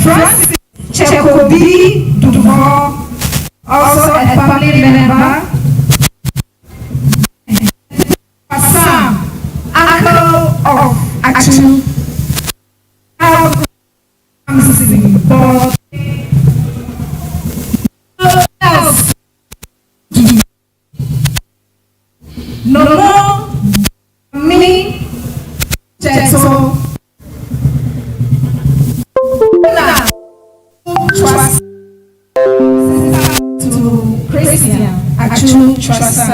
Francis Chekobi Duval, also a family member. Sam, uncle of Atsu, no me Cheto trust to Christian Atsu trust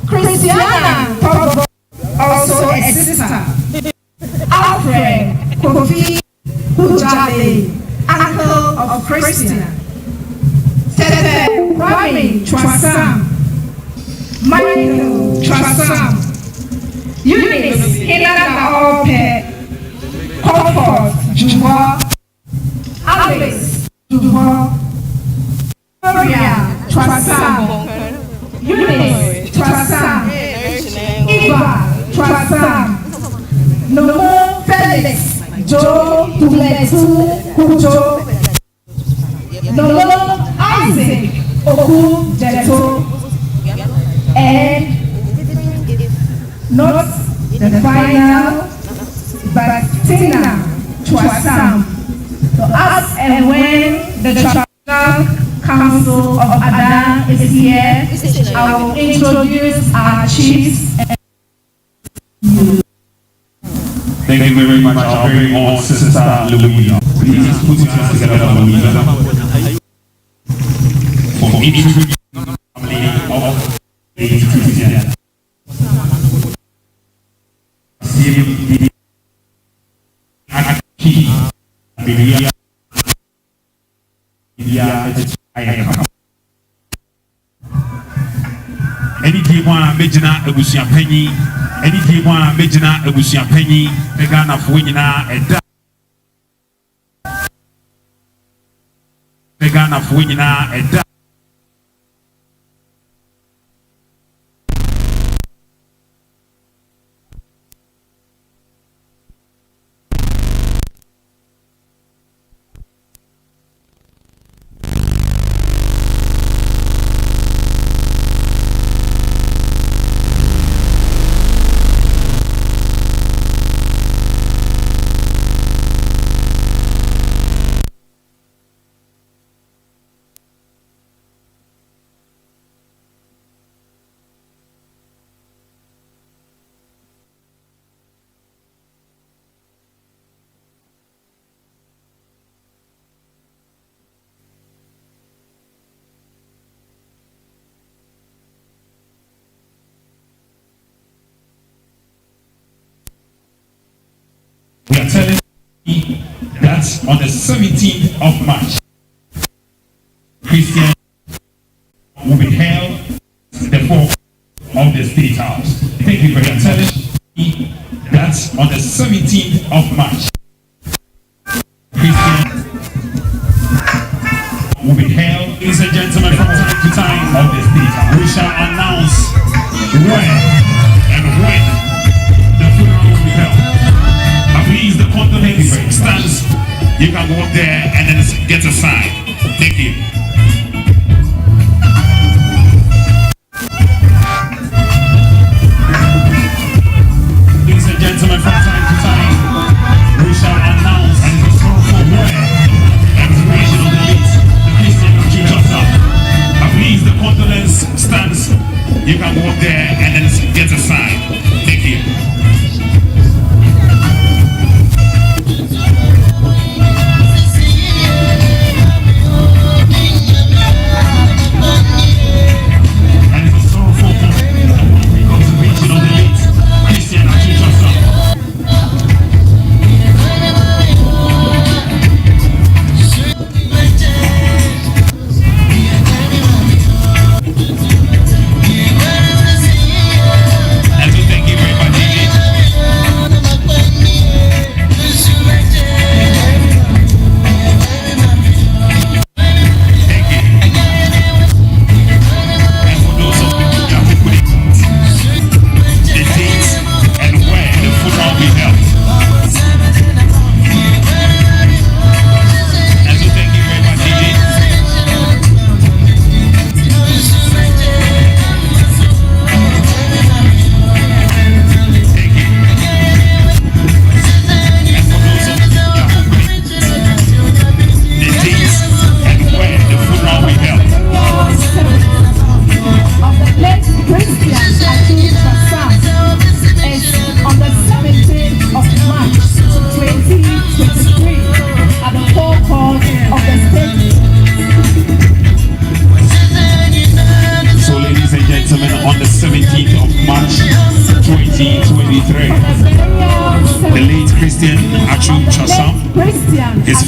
Christiana also a sister. Alfred Kofi Kujale, uncle of Christian. Tete Kwame Trasam, Michael Trasam, Eunice Hinana Ope, Comfort Juma, Alice Juma, Gloria Trasam, Eunice Trasam, Eva Trasam, Nomo Felix Joe Tuletu Kujo, Nomo Isaac Oku Jeto, and not the final, but Tina Trasam. So as and when the Traditional Council of Adam is here, I will introduce our chiefs. Thank you very much, our very own Sister Louisa. Please put your hands together, Louisa. For each family of Lady Christian. Any T1 Major Ebusia Penny, any T1 Major Ebusia Penny, the Ghana Fuina, and the Ghana Fuina, and we are telling you that on the 17th of March, Christian will be held the floor of the State House. Thank you for your telling me that on the 17th of March, Christian will be held, ladies and gentlemen, from time to time of the State House. We shall announce when the funeral will be held. Please, the condolence stands. You can walk there and then get a sign. Thank you. Ladies and gentlemen, from time to time, we shall announce and the sorrowful word and the creation of the late, the Christian Church. Please, the condolence stands. You can walk there and then get a sign. Thank you.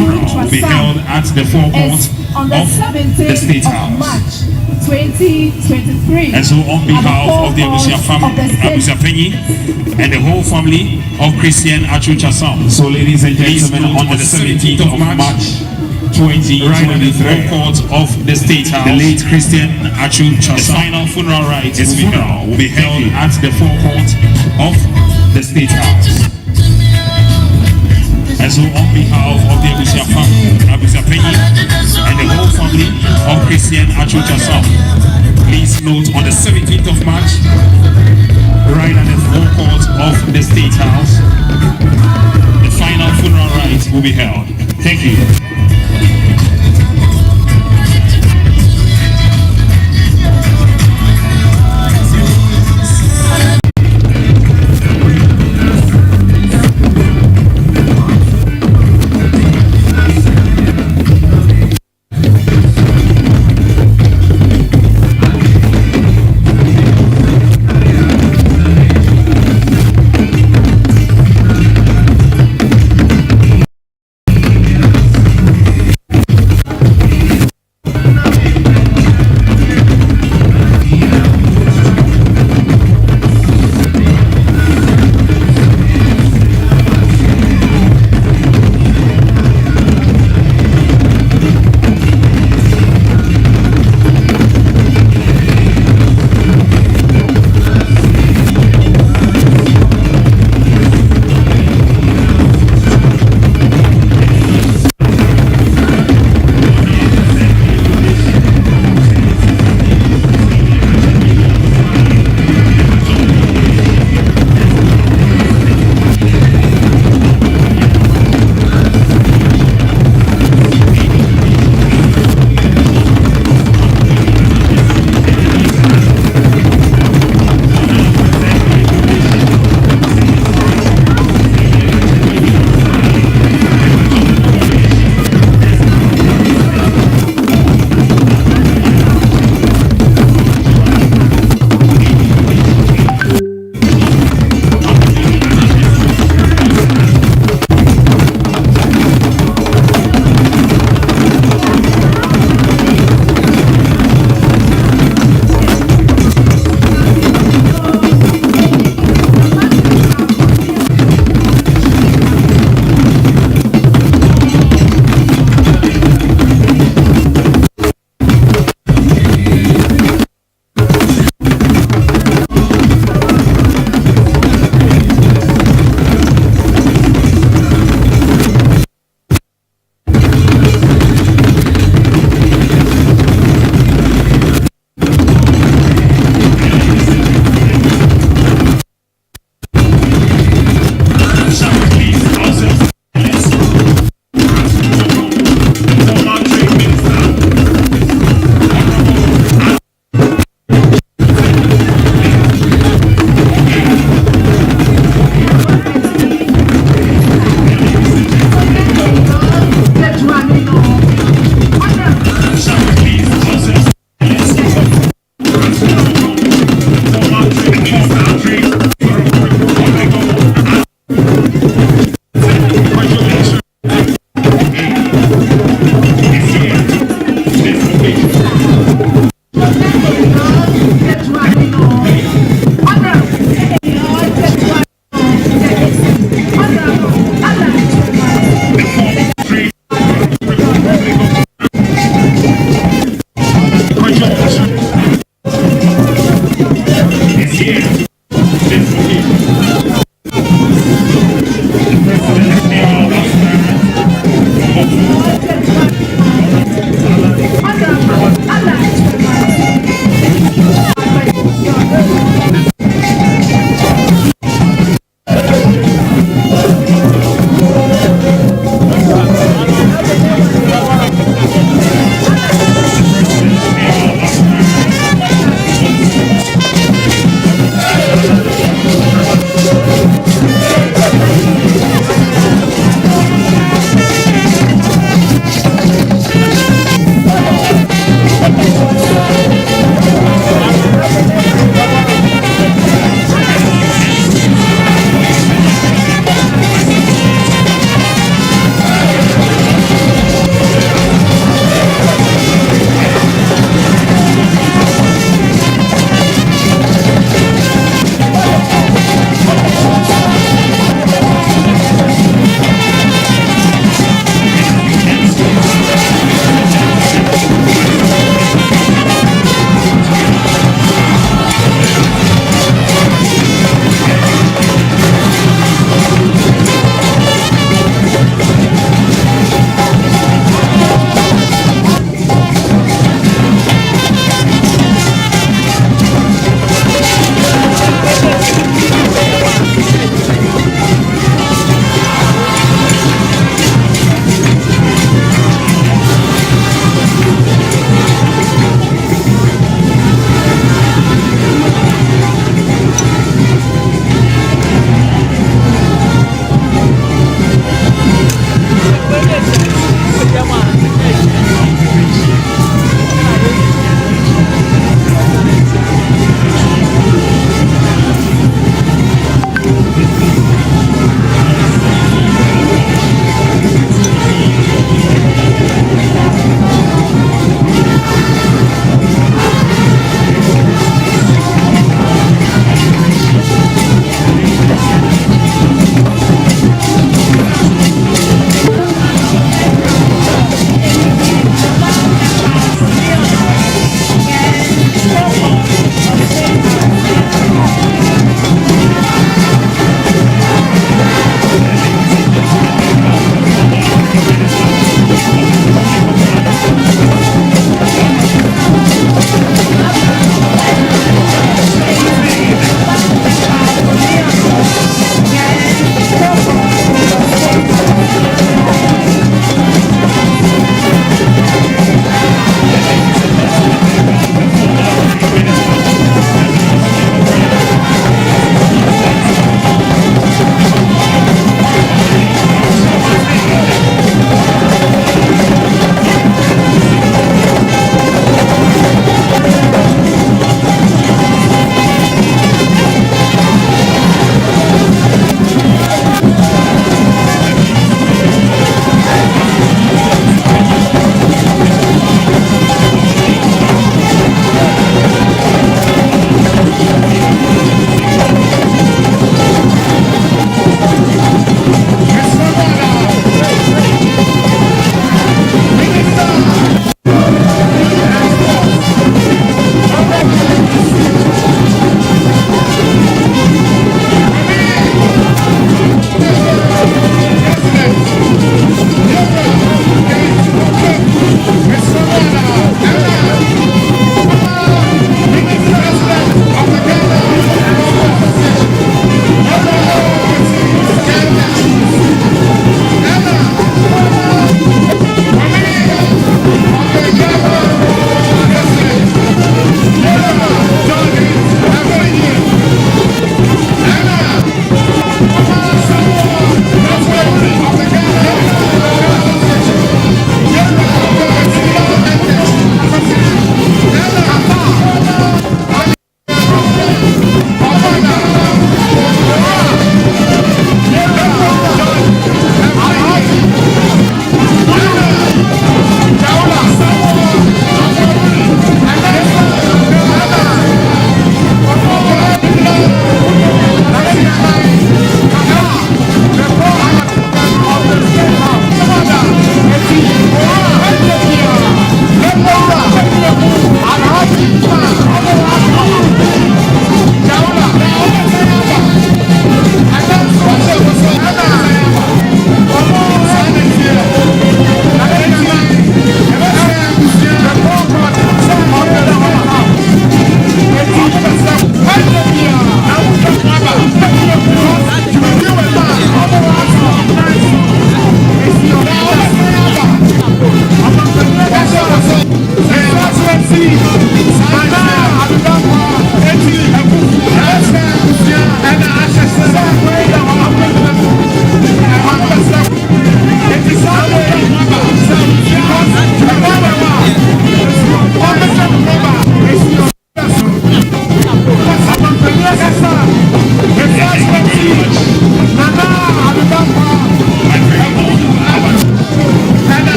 funeral will be held at the forecourt on the of the 17th State of House. March 2023. And so on behalf of the Abusia family, Abusia Penny, and the whole family of Christian Atsu. So ladies and gentlemen, on the 17th of March 2023, right at the forecourt of the State House, the late Christian Atsu, the final funeral rites will be held at the forecourt of the State House. And so on behalf of the Abusia family, Abusia Penny, and the whole family of Christian Atsu, please note on the 17th of March, right at the forecourt of the State House, the final funeral rites will be held. Thank you.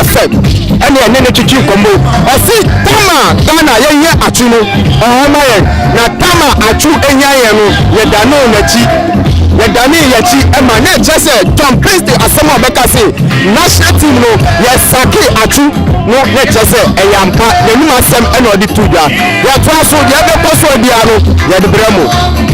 FM ɛne ɛne ne twitwi nkɔmmɔ ɔsi tama Ghana yɛnyɛ Atsu no ɔhɔma yɛn na tama Atsu ɛnya yɛn no yɛdane n'akyi yɛdane yɛkyi ɛma ne kyerɛ sɛ Tom Christie asɛm a ɔbɛka se national team no yɛsake Atsu no ne kyerɛ sɛ ɛyɛ ampa n'anim asɛm ɛna ɔde to dwa yɛtoa so deɛ ɛbɛkɔ so biara no yɛde brɛ mo.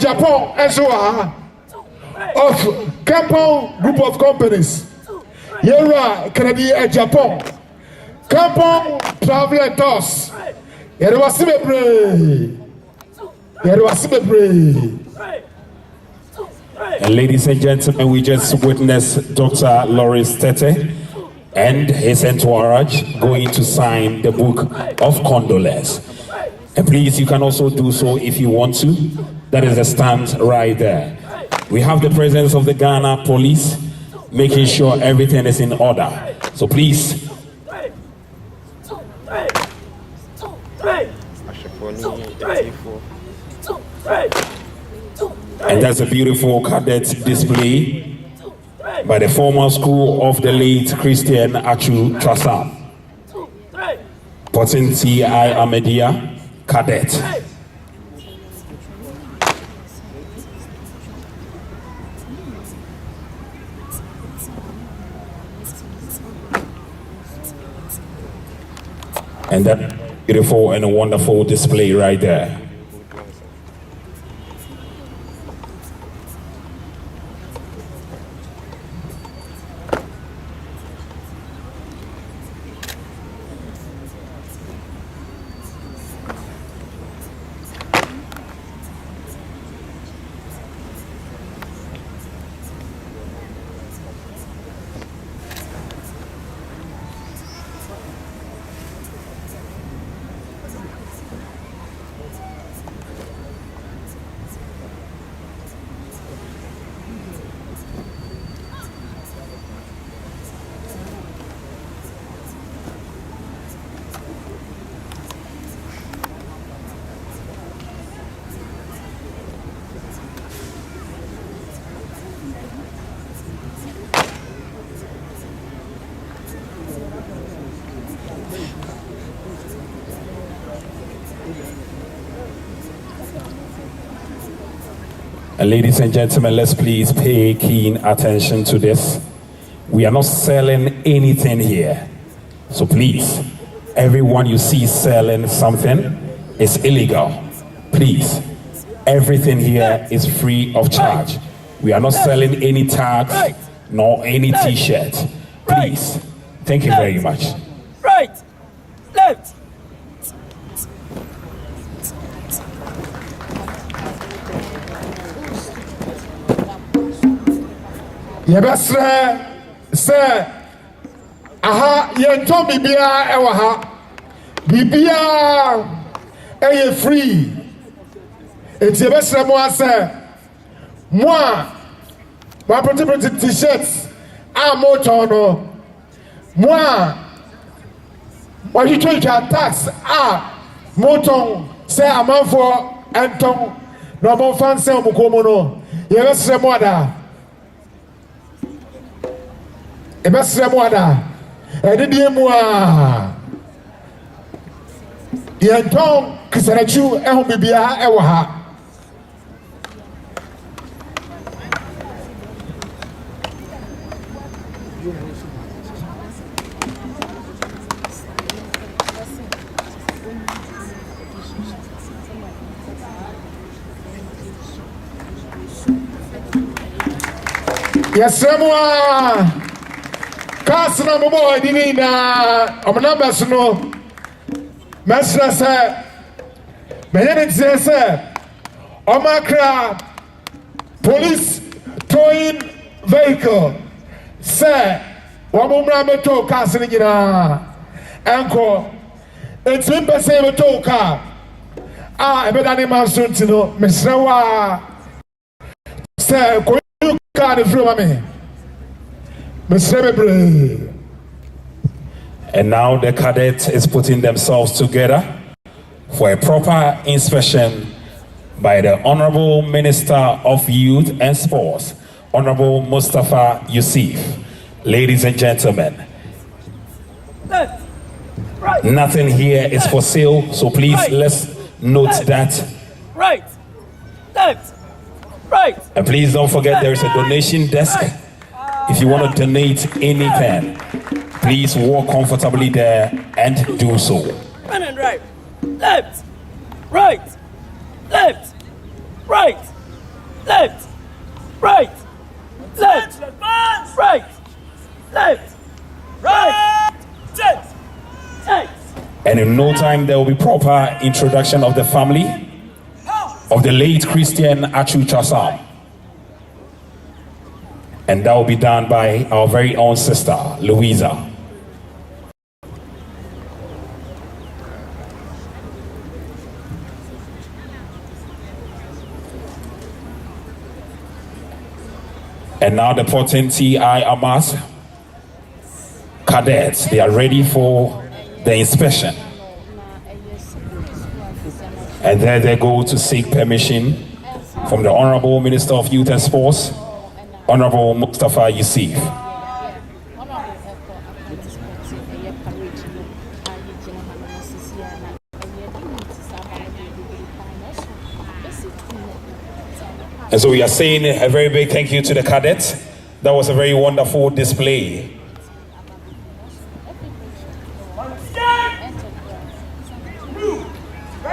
Japan and so on of Kampong group of companies. Here can be a Japan Kampong Travel and Toss. Here was And ladies and gentlemen, we just witnessed Dr. Loris Tete and his entourage going to sign the book of condolence. And please, you can also do so if you want to. That is the stand right there. We have the presence of the Ghana police making sure everything is in order. So please. And that's a beautiful cadet display by the former school of the late Christian Atsu Trasam. Potin T.I. Amedia, cadet. And that beautiful and a wonderful display right there. Ladies and gentlemen, let's please pay keen attention to this. We are not selling anything here. So please, everyone you see selling something is illegal. Please, everything here is free of charge. We are not selling any tags nor any t-shirt. Please, thank you very much. Right, left. Yebesre se aha yento bibia ewa ha bibia eye free eti yebesre mo ase mo pretty t-shirts a mo tono mo you take your tax mo ton se amanfo enton no mo fan se mo komo no yebesre mo da ebesre mo ada edidie mu yenton kisarachu eho bibia ewo ha Yesemwa kasna mo boy dini na omna besno mesra se meyene tse se omakra police towing vehicle se wamumra meto kasni gina enko etim pese meto ka ebedani mansunti no mesra wa se ko ka de free mama And now the cadets is putting themselves together for a proper inspection by the Honorable Minister of Youth and Sports, Honorable Mustafa Yusuf. Ladies and gentlemen, nothing here is for sale, so please let's note that. Right, left, right. And please don't forget there is a donation desk. If you want to donate anything, please walk comfortably there and do so. Run and right, left, right, left, right, left, right, left, right, left, right, and in no time there will be proper introduction of the family of the late Christian Atsu. And that will be done by our very own sister, Louisa. And now the potent TI Amas cadets, they are ready for the inspection. And there they go to seek permission from the Honorable Minister of Youth and Sports, Honorable Mustafa Yusuf. And so we are saying a very big thank you to the cadets. That was a very wonderful display.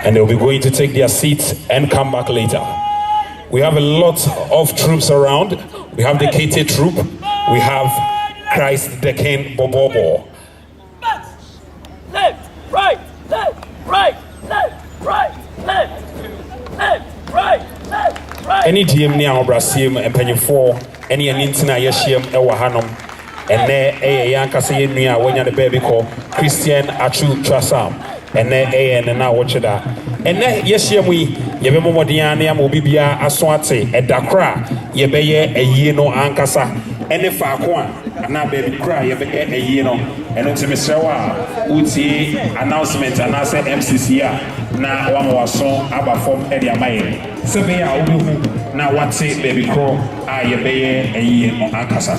And they'll be going to take their seats and come back later. We have a lot of troops around. We have the KT troop. We have Christ the King Bobobo. Left, right, left, right, left, right, left, left, right, left, right. Any DM near Brasil and Penny 4, any Nintina Yashim Ewahanum, and there a Yankasi Nia when you're the baby called Christian Atsu Trasam. And then and now watch that. And then yes, we Yabemo Diana Mobibia Aswate, a Dakra, Yabeye, a Yeno Ankasa, and the Fakwan, and now baby cry, a Yeno, and it's Mr. Uti announcement, and I said MCCA, now one more song about from Edia May. So be out now what's it, baby crow, I Yabeye, a Yeno Ankasa.